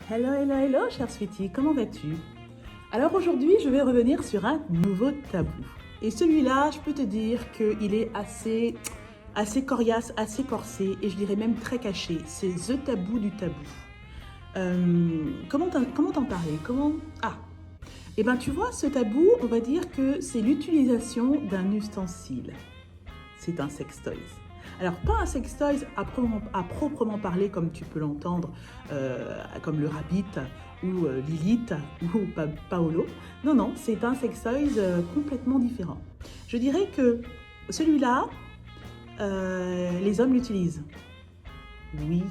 Hello, hello, hello, chère Sweetie, comment vas-tu? Alors aujourd'hui, je vais revenir sur un nouveau tabou. Et celui-là, je peux te dire qu'il est assez coriace, assez corsé, et je dirais même très caché. C'est the tabou du tabou. Comment t'en parler? Eh bien, tu vois, ce tabou, on va dire que c'est l'utilisation d'un ustensile. C'est un sextoy. Alors, pas un sextoy à proprement parler, comme tu peux l'entendre, comme le Rabbit ou Lilith ou Paolo. Non, non, c'est un sextoy complètement différent. Je dirais que celui-là, les hommes l'utilisent. Oui,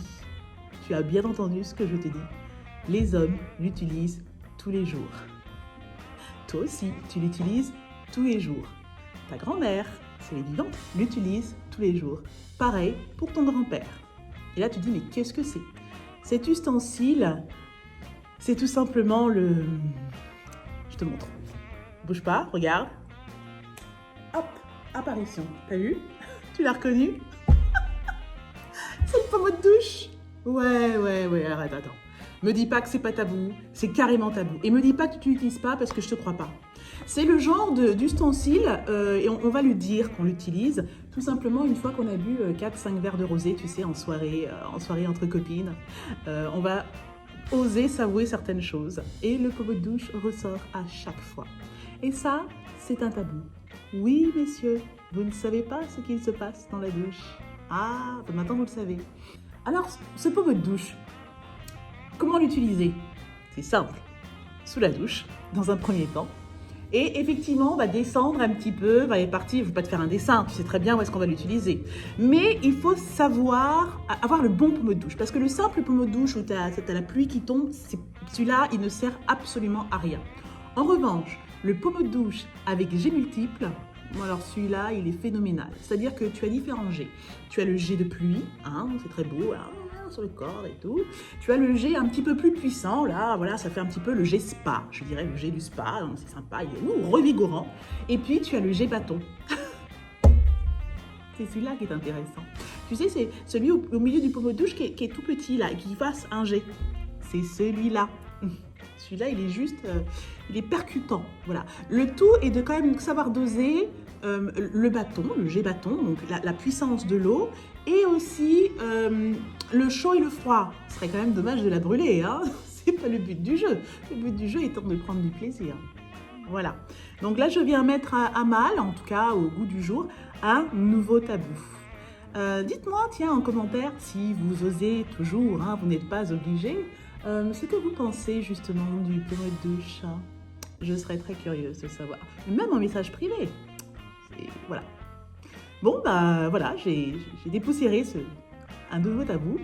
tu as bien entendu ce que je te dis. Les hommes l'utilisent tous les jours. Toi aussi, tu l'utilises tous les jours. Ta grand-mère, c'est évident, l'utilise tous les jours. Pareil pour ton grand-père. Et là, tu te dis, mais qu'est-ce que c'est? Cet ustensile, c'est tout simplement le... Je te montre. Bouge pas, regarde. Hop, apparition. T'as vu? Tu l'as reconnu? C'est le pommeau de douche. Ouais, arrête, attends. Me dis pas que c'est pas tabou, c'est carrément tabou. Et me dis pas que tu l'utilises pas parce que je te crois pas. C'est le genre d'ustensile, et on va lui dire qu'on l'utilise tout simplement une fois qu'on a bu 4-5 verres de rosé, tu sais, en soirée entre copines. On va oser s'avouer certaines choses. Et le pommeau de douche ressort à chaque fois. Et ça, c'est un tabou. Oui, messieurs, vous ne savez pas ce qu'il se passe dans la douche. Ah, maintenant vous le savez. Alors, ce pommeau de douche, comment l'utiliser? C'est simple. Sous la douche, dans un premier temps. Et effectivement, on va descendre un petit peu, va aller partir, je ne veux pas te faire un dessin, tu sais très bien où est-ce qu'on va l'utiliser. Mais il faut savoir avoir le bon pommeau de douche. Parce que le simple pommeau de douche où tu as la pluie qui tombe, celui-là, il ne sert absolument à rien. En revanche, le pommeau de douche avec jet multiple, alors celui-là, il est phénoménal. C'est-à-dire que tu as différents jets. Tu as le jet de pluie, hein, c'est très beau, hein, sur le corps et tout. Tu as le jet un petit peu plus puissant, là, voilà, ça fait un petit peu le jet spa. Je dirais le jet du spa, c'est sympa, il est revigorant. Et puis, tu as le jet bâton. C'est celui-là qui est intéressant. Tu sais, c'est celui au milieu du pommeau de douche qui est tout petit, là, et qui fasse un jet. C'est celui-là. Celui-là, il est juste, il est percutant, voilà. Le tout est de quand même savoir doser le bâton, le jet bâton, donc la puissance de l'eau, et aussi le chaud et le froid. Ce serait quand même dommage de la brûler, hein. C'est pas le but du jeu. Le but du jeu étant de prendre du plaisir. Voilà. Donc là, je viens mettre à mal, en tout cas au goût du jour, un nouveau tabou. Dites-moi, tiens, en commentaire, si vous osez toujours, hein, vous n'êtes pas obligé, ce que vous pensez justement du pommeau de douche. Je serais très curieuse de savoir. Même en message privé. Voilà. Bon, bah voilà, j'ai dépoussiéré un nouveau tabou.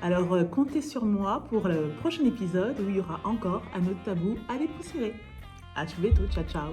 Alors, comptez sur moi pour le prochain épisode où il y aura encore un autre tabou à dépoussiérer. À tout bientôt, ciao ciao.